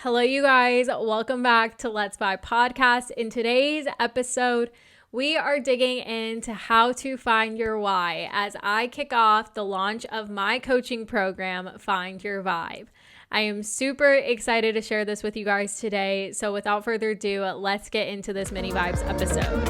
Hello, you guys. Welcome back to Let's Vibe Podcast. In today's episode, we are digging into how to find your why as I kick off the launch of my coaching program, Find Your Vibe. I am super excited to share this with you guys today. So without further ado, let's get into this mini vibes episode.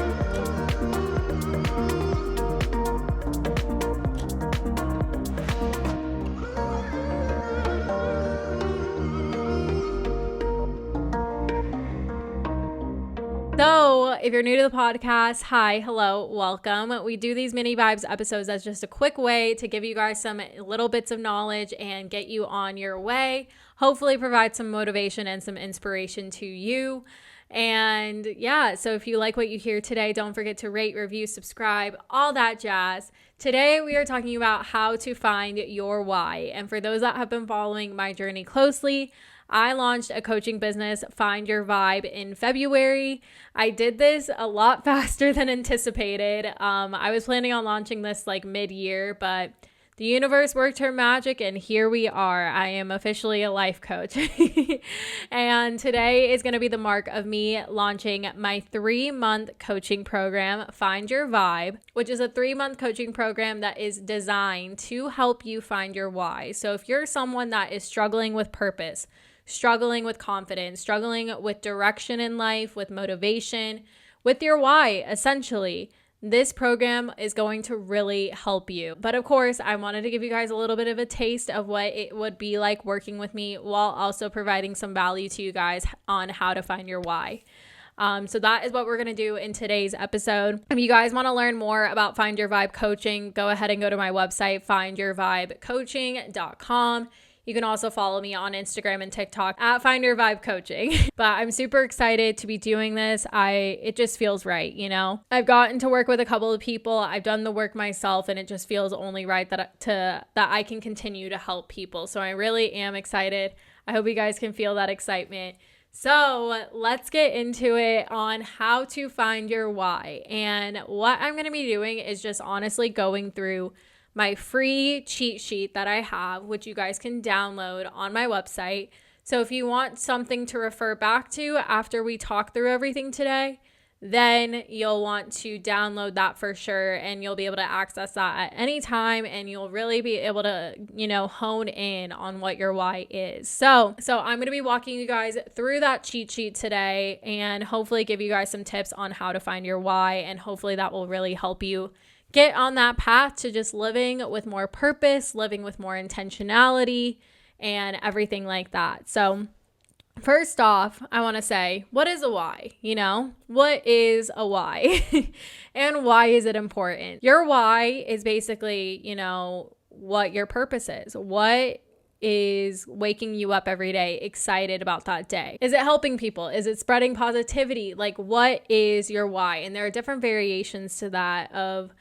So if you're new to the podcast, hi, hello, welcome. We do these mini vibes episodes as just a quick way to give you guys some little bits of knowledge and get you on your way. Hopefully provide some motivation and some inspiration to you. And yeah, so if you like what you hear today, don't forget to rate, review, subscribe, all that jazz. Today we are talking about how to find your why. And for those that have been following my journey closely, I launched a coaching business, Find Your Vibe, in February. I did this a lot faster than anticipated. I was planning on launching this like mid-year, but the universe worked her magic and here we are. I am officially a life coach. And today is going to be the mark of me launching my 3-month coaching program, Find Your Vibe, which is a 3-month coaching program that is designed to help you find your why. So if you're someone that is struggling with purpose, struggling with confidence, struggling with direction in life, with motivation, with your why, essentially, this program is going to really help you. But of course, I wanted to give you guys a little bit of a taste of what it would be like working with me while also providing some value to you guys on how to find your why. So that is what we're going to do in today's episode. If you guys want to learn more about Find Your Vibe coaching, go ahead and go to my website, findyourvibecoaching.com. You can also follow me on Instagram and TikTok at Find Your Vibe Coaching. But I'm super excited to be doing this. It just feels right, you know? I've gotten to work with a couple of people. I've done the work myself, and it just feels only right that I can continue to help people. So I really am excited. I hope you guys can feel that excitement. So let's get into it on how to find your why. And what I'm going to be doing is just honestly going through my free cheat sheet that I have, which you guys can download on my website. So if you want something to refer back to after we talk through everything today, then you'll want to download that for sure, and you'll be able to access that at any time, and you'll really be able to, hone in on what your why is. So I'm going to be walking you guys through that cheat sheet today and hopefully give you guys some tips on how to find your why, and hopefully that will really help you get on that path to just living with more purpose, living with more intentionality, and everything like that. So first off, I want to say, what is a why? What is a why? And why is it important? Your why is basically, what your purpose is. What is waking you up every day excited about that day? Is it helping people? Is it spreading positivity? Like, what is your why? And there are different variations to that of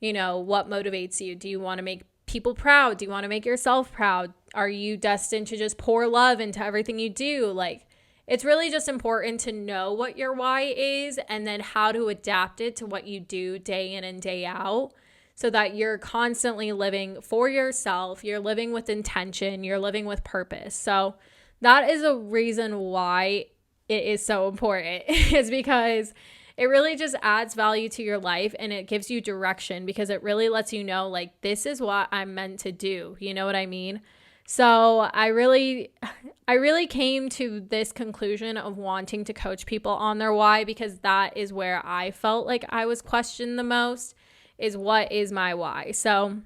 what motivates you. Do you want to make people proud? Do you want to make yourself proud? Are you destined to just pour love into everything you do? Like, it's really just important to know what your why is and then how to adapt it to what you do day in and day out so that you're constantly living for yourself. You're living with intention. You're living with purpose. So that is a reason why it is so important, is because it really just adds value to your life, and it gives you direction because it really lets you know, like, this is what I'm meant to do. You know what I mean? So I really came to this conclusion of wanting to coach people on their why because that is where I felt like I was questioned the most, is what is my why? So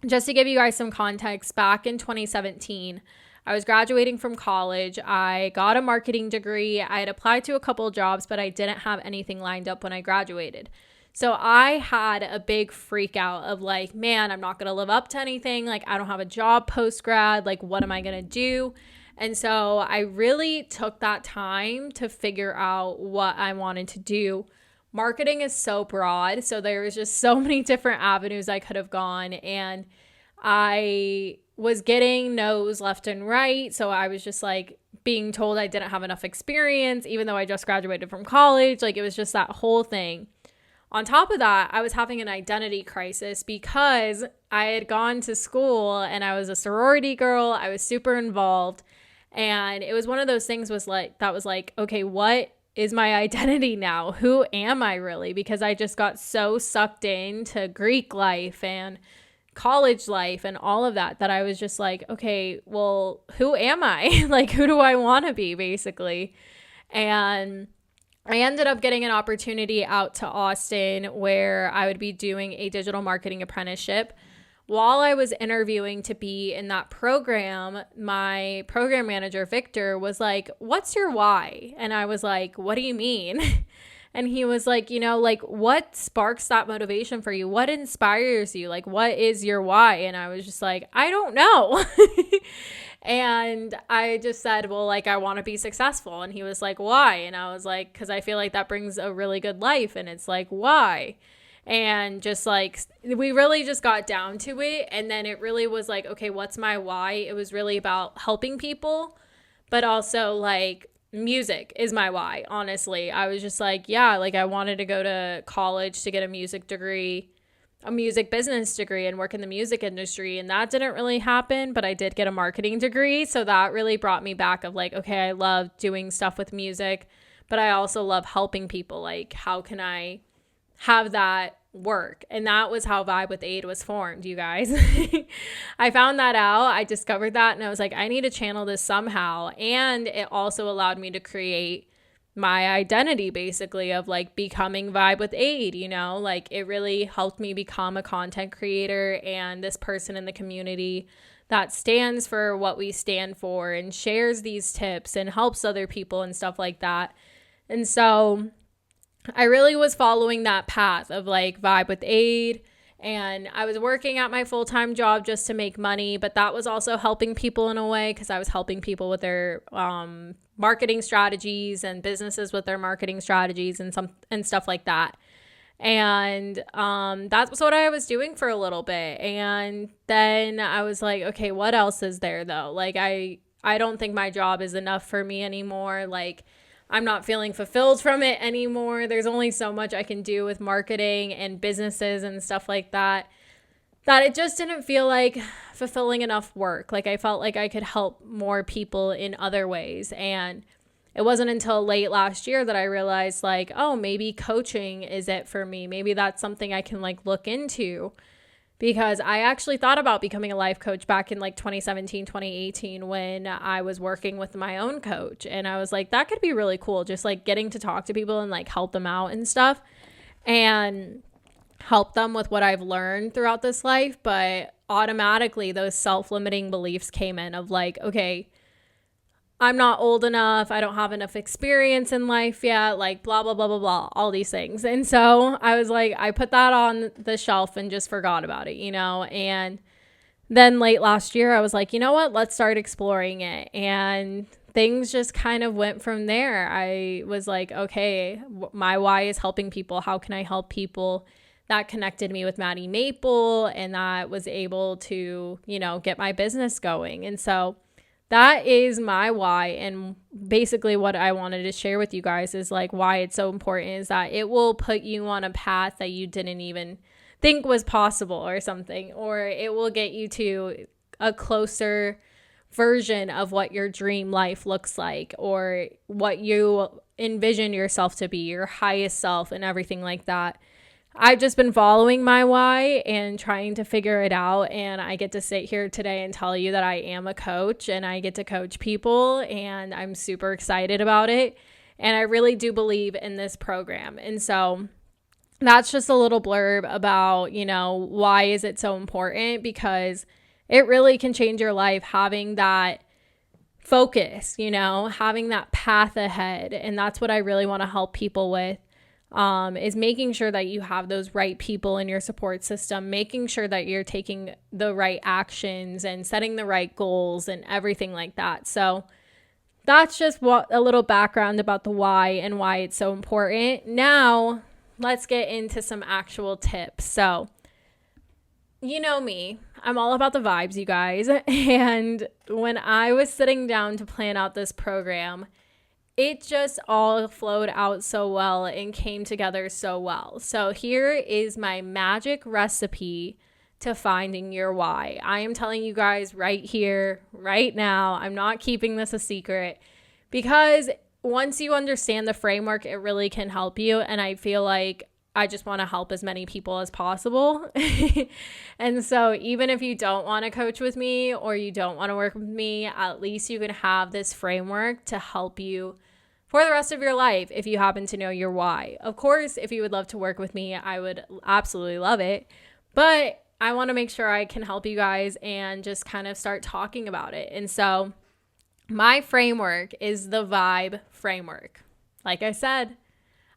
just to give you guys some context, back in 2017, I was graduating from college. I got a marketing degree. I had applied to a couple jobs, but I didn't have anything lined up when I graduated. So I had a big freak out of like, man, I'm not going to live up to anything. Like, I don't have a job post-grad. Like, what am I going to do? And so I really took that time to figure out what I wanted to do. Marketing is so broad. So there was just so many different avenues I could have gone. And I was getting no's left and right. So I was just like being told I didn't have enough experience, even though I just graduated from college. Like, it was just that whole thing. On top of that, I was having an identity crisis because I had gone to school and I was a sorority girl. I was super involved. And it was one of those things was like, okay, what is my identity now? Who am I really? Because I just got so sucked into Greek life and college life and all of that I was just like, okay, well, who am I? Like, who do I want to be, basically? And I ended up getting an opportunity out to Austin where I would be doing a digital marketing apprenticeship. While I was interviewing to be in that program, my program manager, Victor, was like, what's your why? And I was like, what do you mean? And he was like, like, what sparks that motivation for you? What inspires you? Like, what is your why? And I was just like, I don't know. And I just said, well, like, I want to be successful. And he was like, why? And I was like, because I feel like that brings a really good life. And it's like, why? And just like, we really just got down to it. And then it really was like, okay, what's my why? It was really about helping people, but also like music is my why. Honestly, I was just like, yeah, like I wanted to go to college to get a music degree, a music business degree, and work in the music industry. And that didn't really happen, but I did get a marketing degree. So that really brought me back of like, okay, I love doing stuff with music, but I also love helping people. Like, how can I have that work? And that was how Vibe with Aid was formed, you guys. I found that out. I discovered that and I was like, I need to channel this somehow. And it also allowed me to create my identity, basically, of like becoming Vibe with Aid, like it really helped me become a content creator and this person in the community that stands for what we stand for and shares these tips and helps other people and stuff like that. And so I really was following that path of like Vibe with Aid, and I was working at my full-time job just to make money, but that was also helping people in a way because I was helping people with their marketing strategies and businesses with their marketing strategies and stuff like that. And that's what I was doing for a little bit. And then I was like, okay, what else is there though? Like I don't think my job is enough for me anymore. Like, I'm not feeling fulfilled from it anymore. There's only so much I can do with marketing and businesses and stuff like that it just didn't feel like fulfilling enough work. Like I felt like I could help more people in other ways. And it wasn't until late last year that I realized like, oh, maybe coaching is it for me. Maybe that's something I can like look into. Because I actually thought about becoming a life coach back in like 2017, 2018 when I was working with my own coach. And I was like, that could be really cool. Just like getting to talk to people and like help them out and stuff and help them with what I've learned throughout this life. But automatically those self-limiting beliefs came in of like, okay, I'm not old enough. I don't have enough experience in life yet, like blah, blah, blah, blah, blah, all these things. And so I was like, I put that on the shelf and just forgot about it, and then late last year, I was like, you know what, let's start exploring it. And things just kind of went from there. I was like, okay, my why is helping people. How can I help people? That connected me with Maddie Maple, and that was able to, get my business going. And so that is my why. And basically what I wanted to share with you guys is like why it's so important is that it will put you on a path that you didn't even think was possible or something, or it will get you to a closer version of what your dream life looks like or what you envision yourself to be, your highest self and everything like that. I've just been following my why and trying to figure it out. And I get to sit here today and tell you that I am a coach and I get to coach people and I'm super excited about it. And I really do believe in this program. And so that's just a little blurb about, why is it so important? Because it really can change your life having that focus, having that path ahead. And that's what I really want to help people with. Is making sure that you have those right people in your support system, making sure that you're taking the right actions and setting the right goals and everything like that. So that's just a little background about the why and why it's so important. Now, let's get into some actual tips. So, you know me, I'm all about the vibes, you guys. And when I was sitting down to plan out this program, it just all flowed out so well and came together so well. So here is my magic recipe to finding your why. I am telling you guys right here, right now, I'm not keeping this a secret, because once you understand the framework, it really can help you. And I feel like I just want to help as many people as possible. And so even if you don't want to coach with me or you don't want to work with me, at least you can have this framework to help you for the rest of your life if you happen to know your why. Of course, if you would love to work with me, I would absolutely love it. But I want to make sure I can help you guys and just kind of start talking about it. And so my framework is the vibe framework. Like I said,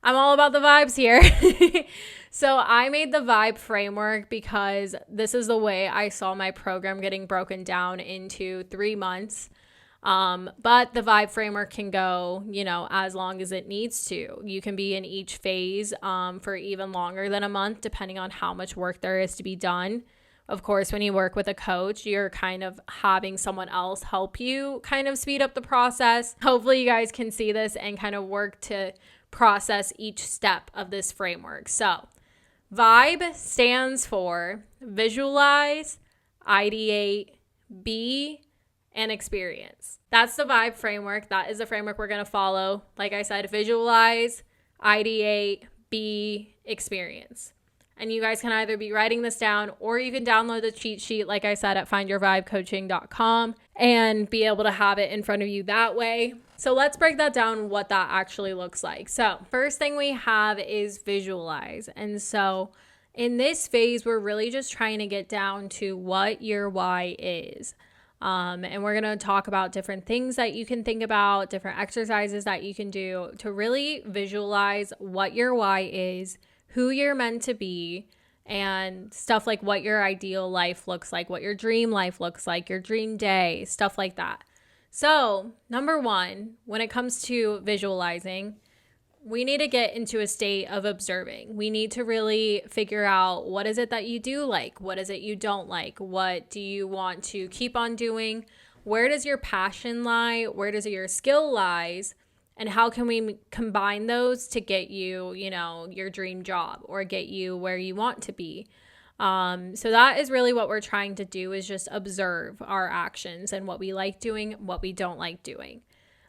I'm all about the vibes here. So I made the vibe framework because this is the way I saw my program getting broken down into 3 months. But the vibe framework can go, as long as it needs to. You can be in each phase for even longer than a month, depending on how much work there is to be done. Of course, when you work with a coach, you're kind of having someone else help you kind of speed up the process. Hopefully you guys can see this and kind of work to process each step of this framework. So vibe stands for visualize, ideate, be, and experience. That's the vibe framework. That is the framework we're going to follow. Like I said, visualize, ideate, be, experience. And you guys can either be writing this down or you can download the cheat sheet, like I said, at findyourvibecoaching.com and be able to have it in front of you that way. So let's break that down, what that actually looks like. So first thing we have is visualize. And so in this phase, we're really just trying to get down to what your why is. And we're going to talk about different things that you can think about, different exercises that you can do to really visualize what your why is, who you're meant to be, and stuff like what your ideal life looks like, what your dream life looks like, your dream day, stuff like that. So, number one, when it comes to visualizing, we need to get into a state of observing. We need to really figure out, what is it that you do like? What is it you don't like? What do you want to keep on doing? Where does your passion lie? Where does your skill lies? And how can we combine those to get you, your dream job or get you where you want to be? So that is really what we're trying to do, is just observe our actions and what we like doing, what we don't like doing.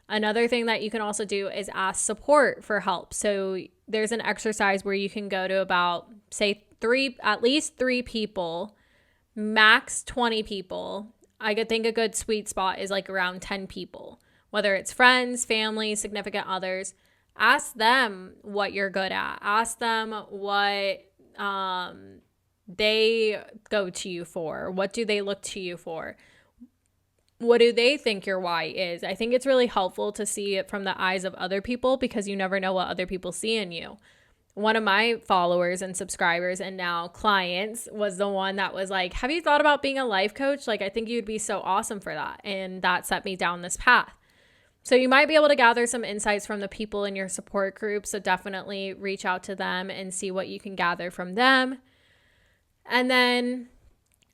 Another thing that you can also do is ask support for help. So there's an exercise where you can go to about, say, at least 3 people, max 20 people. I could think a good sweet spot is like around 10 people, whether it's friends, family, significant others. Ask them what you're good at. Ask them what they go to you for. What do they look to you for? What do they think your why is? I think it's really helpful to see it from the eyes of other people, because you never know what other people see in you. One of my followers and subscribers and now clients was the one that was like, have you thought about being a life coach? Like, I think you'd be so awesome for that. And that set me down this path. So you might be able to gather some insights from the people in your support group. So definitely reach out to them and see what you can gather from them. And then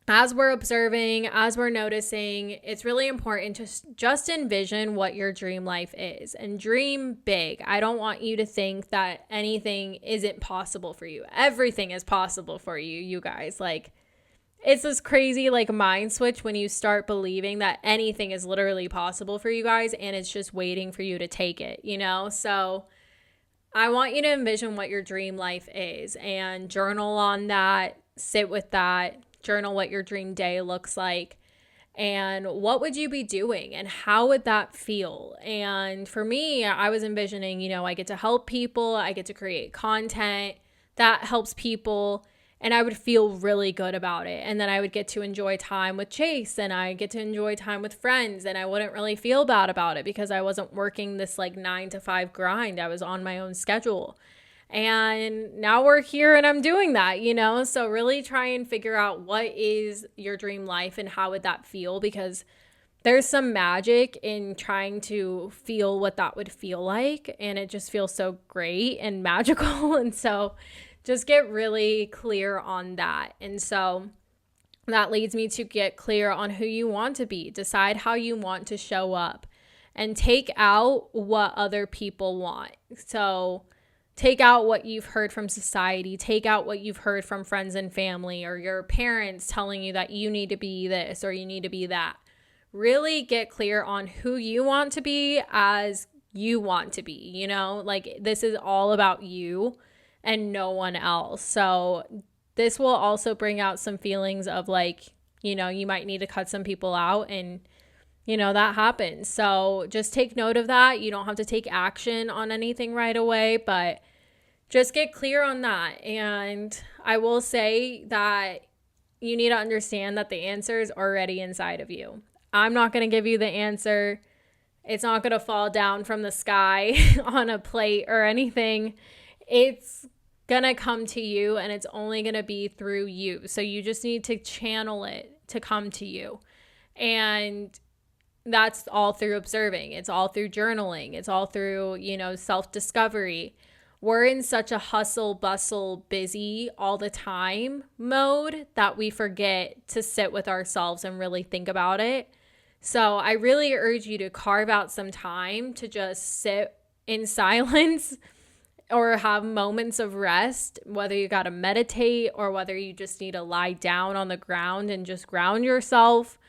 as we're observing, as we're noticing, it's really important to just envision what your dream life is and dream big. I don't want you to think that anything isn't possible for you. Everything is possible for you, you guys. Like, it's this crazy mind switch when you start believing that anything is literally possible for you guys and it's just waiting for you to take it, So I want you to envision what your dream life is and journal on that, sit with that. Journal what your dream day looks like and what would you be doing and how would that feel? And for me, I was envisioning, I get to help people, I get to create content that helps people, and I would feel really good about it. And then I would get to enjoy time with Chase and I get to enjoy time with friends, and I wouldn't really feel bad about it because I wasn't working this 9 to 5 grind. I was on my own schedule. And now we're here and I'm doing that, So really try and figure out what is your dream life and how would that feel, because there's some magic in trying to feel what that would feel like. And it just feels so great and magical. And so just get really clear on that. And so that leads me to get clear on who you want to be. Decide how you want to show up and take out what other people want. So Take out what you've heard from society. Take out what you've heard from friends and family or your parents telling you that you need to be this or you need to be that. Really get clear on who you want to be as you want to be, you know? Like, this is all about you and no one else. So this will also bring out some feelings of like, you know, you might need to cut some people out, and you know, that happens. So just take note of that. You don't have to take action on anything right away, but just get clear on that. And I will say that you need to understand that the answer is already inside of you. I'm not going to give you the answer. It's not going to fall down from the sky on a plate or anything. It's going to come to you, and it's only going to be through you. So you just need to channel it to come to you. And that's all through observing. It's all through journaling. It's all through, you know, self-discovery. We're in such a hustle, bustle, busy all the time mode that we forget to sit with ourselves and really think about it. So I really urge you to carve out some time to just sit in silence or have moments of rest, whether you got to meditate or whether you just need to lie down on the ground and just ground yourself,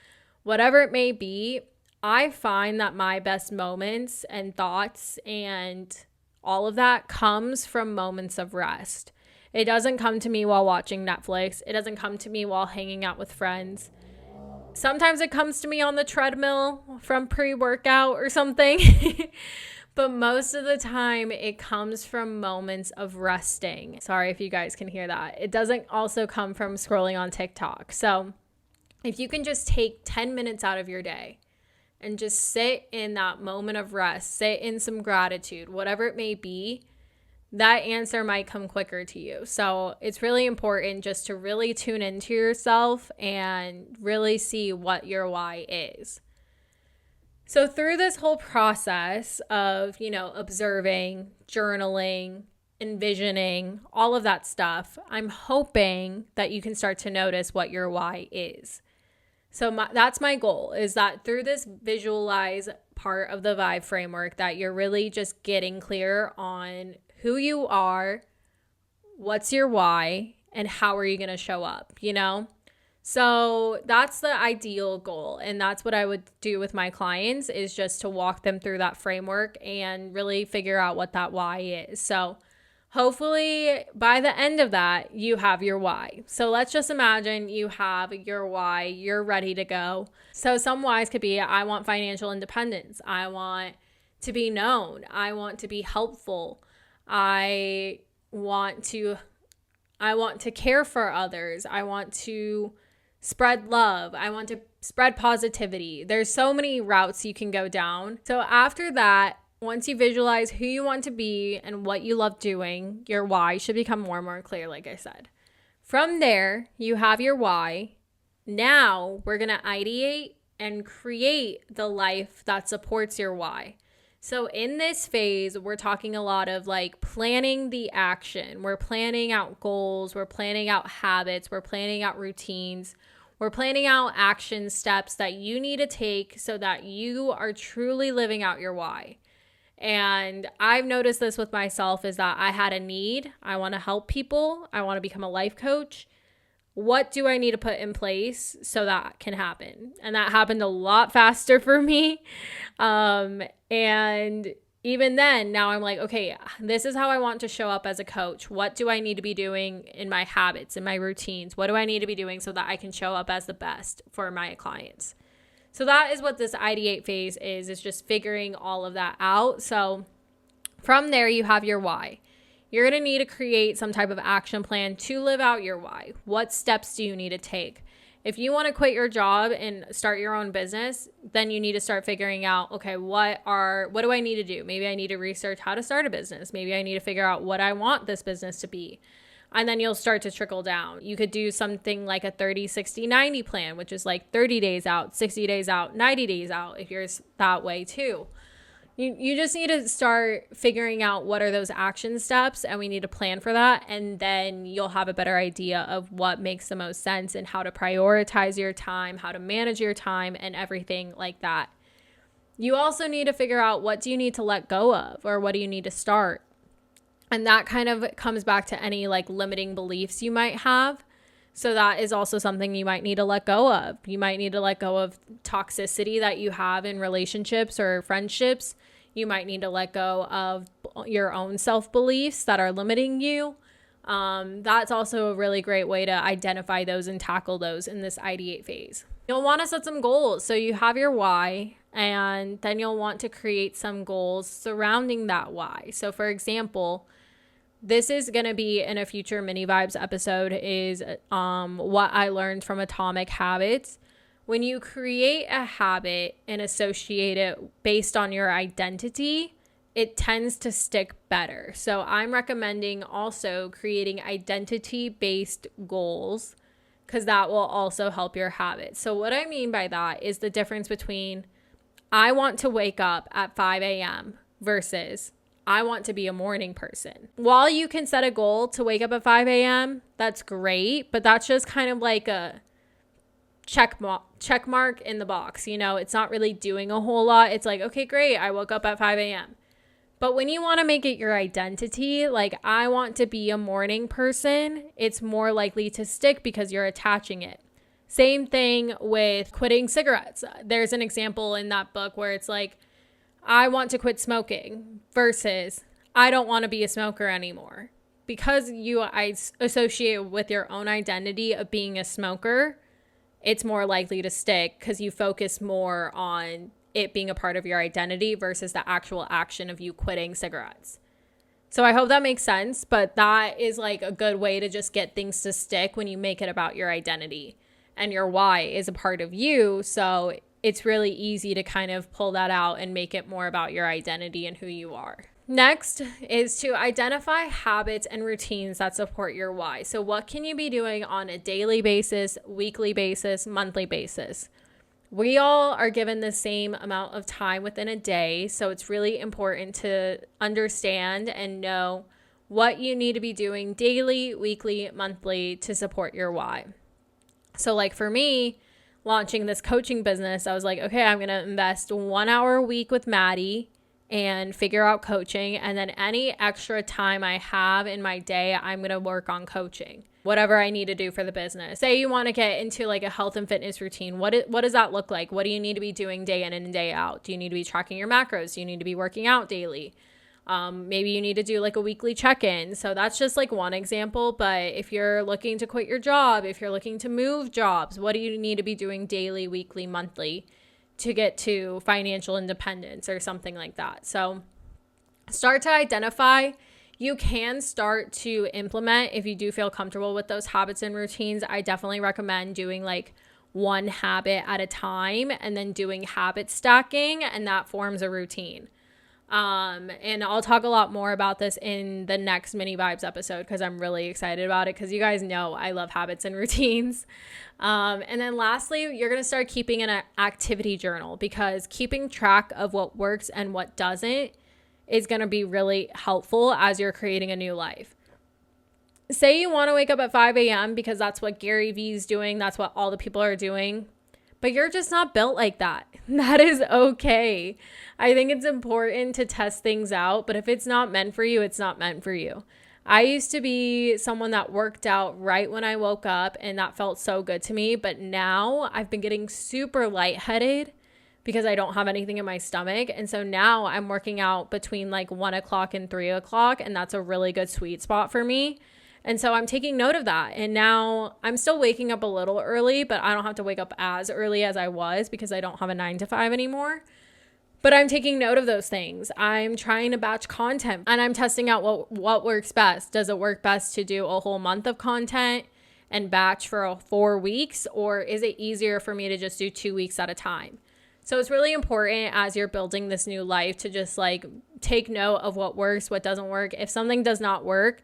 whatever it may be. I find that my best moments and thoughts and all of that comes from moments of rest. It doesn't come to me while watching Netflix. It doesn't come to me while hanging out with friends. Sometimes it comes to me on the treadmill from pre-workout or something. But most of the time it comes from moments of resting. Sorry if you guys can hear that. It doesn't also come from scrolling on TikTok. So if you can just take 10 minutes out of your day and just sit in that moment of rest, sit in some gratitude, whatever it may be, that answer might come quicker to you. So it's really important just to really tune into yourself and really see what your why is. So through this whole process of, you know, observing, journaling, envisioning, all of that stuff, I'm hoping that you can start to notice what your why is. So that's my goal, is that through this visualize part of the vibe framework that you're really just getting clear on who you are, what's your why, and how are you going to show up, you know? So that's the ideal goal. And that's what I would do with my clients, is just to walk them through that framework and really figure out what that why is. So hopefully by the end of that, you have your why. So let's just imagine you have your why, you're ready to go. So some whys could be, I want financial independence. I want to be known. I want to be helpful. I want to care for others. I want to spread love. I want to spread positivity. There's so many routes you can go down. So after that, once you visualize who you want to be and what you love doing, your why should become more and more clear, like I said. From there, you have your why. Now we're going to ideate and create the life that supports your why. So in this phase, we're talking a lot of like planning the action. We're planning out goals. We're planning out habits. We're planning out routines. We're planning out action steps that you need to take so that you are truly living out your why. And I've noticed this with myself, is that I had a need. I want to help people. I want to become a life coach. What do I need to put in place so that can happen? And that happened a lot faster for me. And even then, now I'm like, okay, this is how I want to show up as a coach. What do I need to be doing in my habits, in my routines? What do I need to be doing so that I can show up as the best for my clients? So that is what this ideate phase is just figuring all of that out. So from there, you have your why. You're going to need to create some type of action plan to live out your why. What steps do you need to take? If you want to quit your job and start your own business, then you need to start figuring out, okay, what do I need to do? Maybe I need to research how to start a business. Maybe I need to figure out what I want this business to be. And then you'll start to trickle down. You could do something like a 30, 60, 90 plan, which is like 30 days out, 60 days out, 90 days out, if you're that way too. You just need to start figuring out what are those action steps, and we need to plan for that. And then you'll have a better idea of what makes the most sense and how to prioritize your time, how to manage your time, and everything like that. You also need to figure out, what do you need to let go of, or what do you need to start? And that kind of comes back to any like limiting beliefs you might have. So that is also something you might need to let go of. You might need to let go of toxicity that you have in relationships or friendships. You might need to let go of your own self-beliefs that are limiting you. That's also a really great way to identify those and tackle those in this ideate phase. You'll want to set some goals. So you have your why, and then you'll want to create some goals surrounding that why. So for example, this is going to be in a future mini vibes episode, is what I learned from Atomic Habits. When you create a habit and associate it based on your identity, it tends to stick better. So I'm recommending also creating identity-based goals, because that will also help your habits. So what I mean by that is the difference between I want to wake up at 5 a.m. versus I want to be a morning person. While you can set a goal to wake up at 5 a.m., that's great, but that's just kind of like a check mark in the box. You know, it's not really doing a whole lot. It's like, okay, great, I woke up at 5 a.m. But when you want to make it your identity, like I want to be a morning person, it's more likely to stick because you're attaching it. Same thing with quitting cigarettes. There's an example in that book where it's like, I want to quit smoking versus I don't want to be a smoker anymore. Because I associate with your own identity of being a smoker, it's more likely to stick because you focus more on it being a part of your identity versus the actual action of you quitting cigarettes. So I hope that makes sense, but that is like a good way to just get things to stick when you make it about your identity, and your why is a part of you. So it's really easy to kind of pull that out and make it more about your identity and who you are. Next is to identify habits and routines that support your why. So what can you be doing on a daily basis, weekly basis, monthly basis? We all are given the same amount of time within a day, so it's really important to understand and know what you need to be doing daily, weekly, monthly to support your why. So like for me, launching this coaching business, I was like, okay, I'm going to invest 1 hour a week with Maddie and figure out coaching. And then any extra time I have in my day, I'm going to work on coaching, whatever I need to do for the business. Say you want to get into like a health and fitness routine. What does that look like? What do you need to be doing day in and day out? Do you need to be tracking your macros? Do you need to be working out daily? Maybe you need to do like a weekly check-in. So that's just like one example. But if you're looking to quit your job, if you're looking to move jobs, what do you need to be doing daily, weekly, monthly to get to financial independence or something like that? So start to identify. You can start to implement if you do feel comfortable with those habits and routines. I definitely recommend doing like one habit at a time and then doing habit stacking, and that forms a routine. And I'll talk a lot more about this in the next mini vibes episode because I'm really excited about it, because you guys know I love habits and routines. And then lastly, you're going to start keeping an activity journal, because keeping track of what works and what doesn't is going to be really helpful as you're creating a new life. Say you want to wake up at 5 a.m. because that's what Gary Vee's doing. That's what all the people are doing. But you're just not built like that. That is okay. I think it's important to test things out, but if it's not meant for you, it's not meant for you. I used to be someone that worked out right when I woke up, and that felt so good to me. But now I've been getting super lightheaded because I don't have anything in my stomach. And so now I'm working out between like 1 o'clock and 3 o'clock, and that's a really good sweet spot for me. And so I'm taking note of that. And now I'm still waking up a little early, but I don't have to wake up as early as I was because I don't have a 9 to 5 anymore. But I'm taking note of those things. I'm trying to batch content, and I'm testing out what works best. Does it work best to do a whole month of content and batch for 4 weeks? Or is it easier for me to just do 2 weeks at a time? So it's really important as you're building this new life to just like take note of what works, what doesn't work. If something does not work,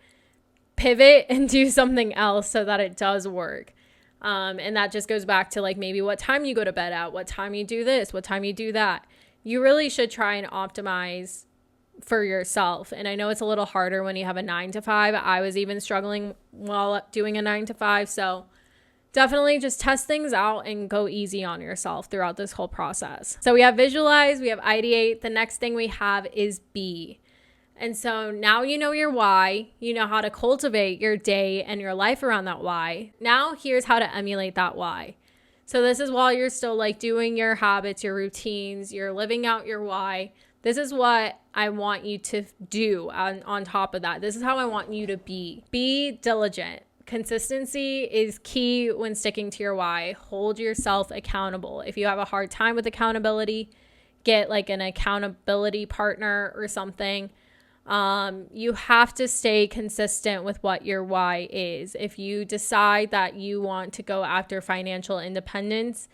pivot and do something else so that it does work. And that just goes back to like maybe what time you go to bed at, what time you do this, what time you do that. You really should try and optimize for yourself. And I know it's a little harder when you have a 9 to 5. I was even struggling while doing a 9 to 5. So definitely just test things out and go easy on yourself throughout this whole process. So we have visualize, we have ideate. The next thing we have is be. And so now you know your why, you know how to cultivate your day and your life around that why. Now here's how to emulate that why. So this is while you're still like doing your habits, your routines, you're living out your why. This is what I want you to do on top of that. This is how I want you to be. Be diligent. Consistency is key when sticking to your why. Hold yourself accountable. If you have a hard time with accountability, get like an accountability partner or something. You have to stay consistent with what your why is. If you decide that you want to go after financial independence,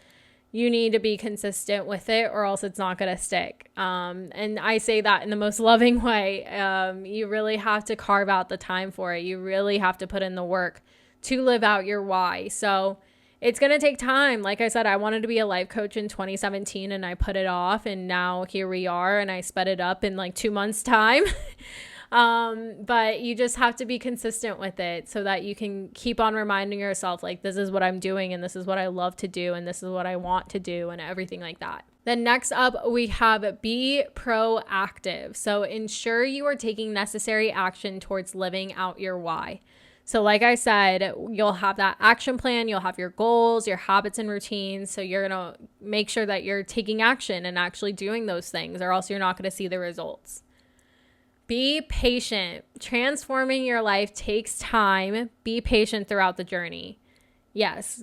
you need to be consistent with it or else it's not going to stick. And I say that in the most loving way. You really have to carve out the time for it. You really have to put in the work to live out your why. So it's going to take time. Like I said, I wanted to be a life coach in 2017 and I put it off, and now here we are, and I sped it up in like 2 months time. But you just have to be consistent with it so that you can keep on reminding yourself, like, this is what I'm doing and this is what I love to do and this is what I want to do and everything like that. Then next up, we have be proactive. So ensure you are taking necessary action towards living out your why. So like I said, you'll have that action plan, you'll have your goals, your habits and routines. So you're going to make sure that you're taking action and actually doing those things, or else you're not going to see the results. Be patient. Transforming your life takes time. Be patient throughout the journey. Yes.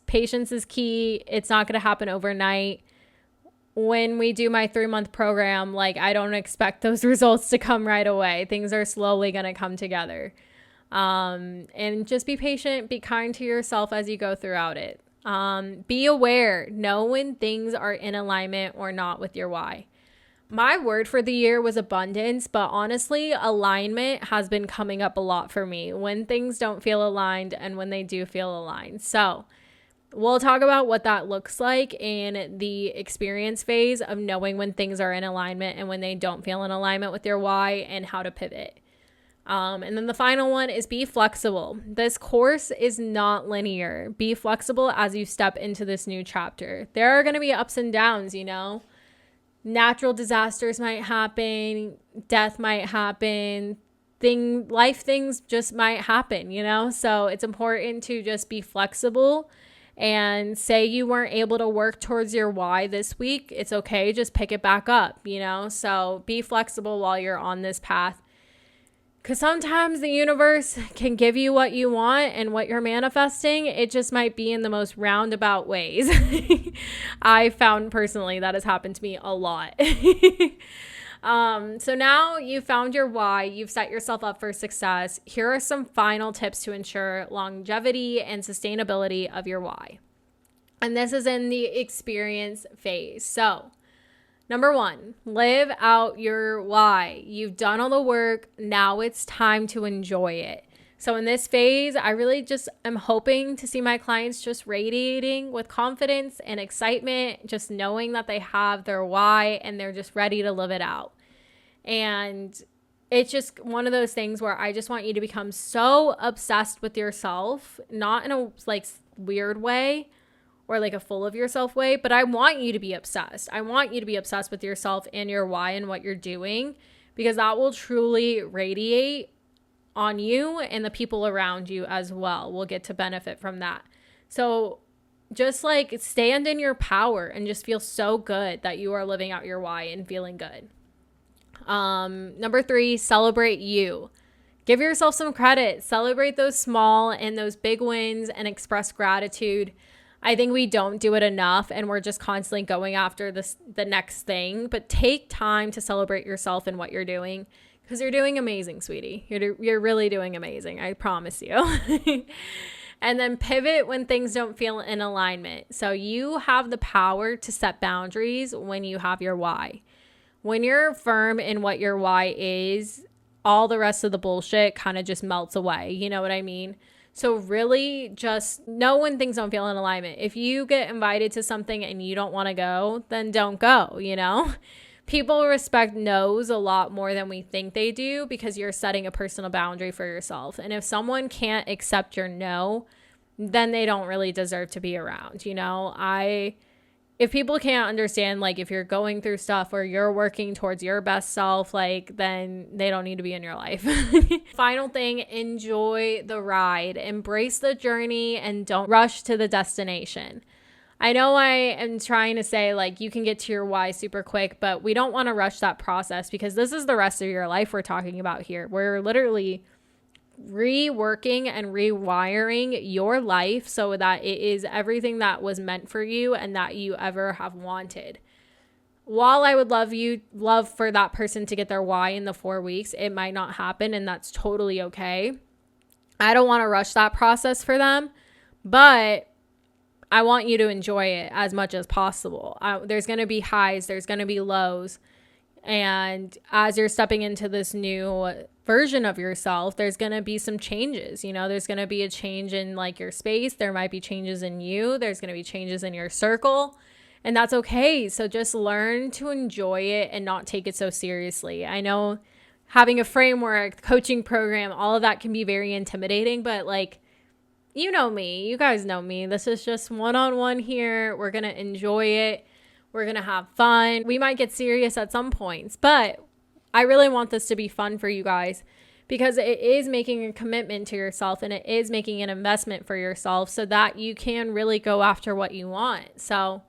Patience is key. It's not going to happen overnight. When we do my 3-month program, like, I don't expect those results to come right away. Things are slowly going to come together. And just be patient, be kind to yourself as you go throughout it. Be aware, know when things are in alignment or not with your why. My word for the year was abundance, but honestly, alignment has been coming up a lot for me when things don't feel aligned and when they do feel aligned. So we'll talk about what that looks like in the experience phase of knowing when things are in alignment and when they don't feel in alignment with your why and how to pivot. And then the final one is be flexible. This course is not linear. Be flexible as you step into this new chapter. There are going to be ups and downs, you know. Natural disasters might happen, death might happen, life things just might happen, you know? So it's important to just be flexible and say you weren't able to work towards your why this week. It's okay. Just pick it back up, you know? So be flexible while you're on this path. Because sometimes the universe can give you what you want and what you're manifesting. It just might be in the most roundabout ways. I found personally that has happened to me a lot. So now you've found your why. You've set yourself up for success. Here are some final tips to ensure longevity and sustainability of your why. And this is in the experience phase. So number 1, live out your why. You've done all the work. Now it's time to enjoy it. So in this phase, I really just am hoping to see my clients just radiating with confidence and excitement, just knowing that they have their why and they're just ready to live it out. And it's just one of those things where I just want you to become so obsessed with yourself, not in a like weird way, or like a full of yourself way, but I want you to be obsessed. I want you to be obsessed with yourself and your why and what you're doing, because that will truly radiate on you, and the people around you as well will get to benefit from that. So just like stand in your power and just feel so good that you are living out your why and feeling good. Number 3, celebrate you. Give yourself some credit. Celebrate those small and those big wins and express gratitude. I think we don't do it enough, and we're just constantly going after the next thing. But take time to celebrate yourself and what you're doing, because you're doing amazing, sweetie. You're really doing amazing. I promise you. And then pivot when things don't feel in alignment. So you have the power to set boundaries when you have your why. When you're firm in what your why is, all the rest of the bullshit kind of just melts away. You know what I mean? So really just know when things don't feel in alignment. If you get invited to something and you don't want to go, then don't go, you know? People respect no's a lot more than we think they do, because you're setting a personal boundary for yourself. And if someone can't accept your no, then they don't really deserve to be around, you know? if people can't understand, like, if you're going through stuff or you're working towards your best self, like, then they don't need to be in your life. Final thing, enjoy the ride, embrace the journey, and don't rush to the destination. I know I am trying to say, like, you can get to your why super quick, but we don't want to rush that process, because this is the rest of your life we're talking about here. We're literally reworking and rewiring your life so that it is everything that was meant for you and that you ever have wanted. While I would love for that person to get their why in the 4 weeks, it might not happen, and that's totally okay. I don't want to rush that process for them, but I want you to enjoy it as much as possible. There's going to be highs, there's going to be lows. And as you're stepping into this new version of yourself, there's going to be some changes. You know, there's going to be a change in like your space. There might be changes in you. There's going to be changes in your circle. And that's okay. So just learn to enjoy it and not take it so seriously. I know having a framework, coaching program, all of that can be very intimidating, but like, you know me, you guys know me. This is just one-on-one here. We're going to enjoy it. We're going to have fun. We might get serious at some points, but I really want this to be fun for you guys, because it is making a commitment to yourself and it is making an investment for yourself so that you can really go after what you want. So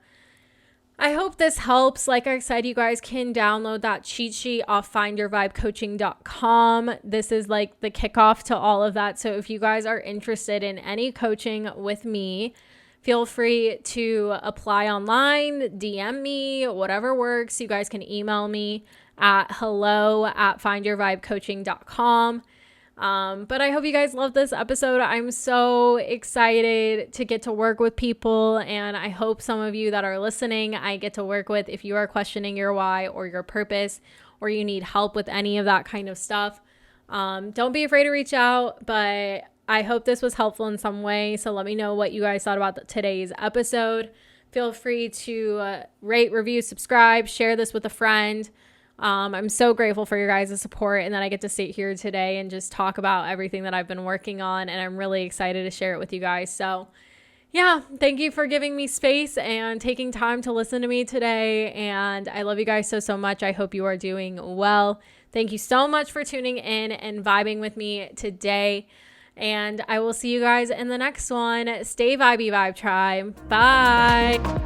I hope this helps. Like I said, you guys can download that cheat sheet off findyourvibecoaching.com. This is like the kickoff to all of that. So if you guys are interested in any coaching with me, feel free to apply online, DM me, whatever works. You guys can email me at hello@findyourvibecoaching.com. But I hope you guys love this episode. I'm so excited to get to work with people, and I hope some of you that are listening, I get to work with if you are questioning your why or your purpose, or you need help with any of that kind of stuff. Don't be afraid to reach out, but I hope this was helpful in some way. So let me know what you guys thought about today's episode. Feel free to rate, review, subscribe, share this with a friend. I'm so grateful for your guys' support, and that I get to sit here today and just talk about everything that I've been working on, and I'm really excited to share it with you guys. So yeah, thank you for giving me space and taking time to listen to me today, and I love you guys so much. I hope you are doing well. Thank you so much for tuning in and vibing with me today, and I will see you guys in the next one. Stay vibey, Vibe Tribe. Bye.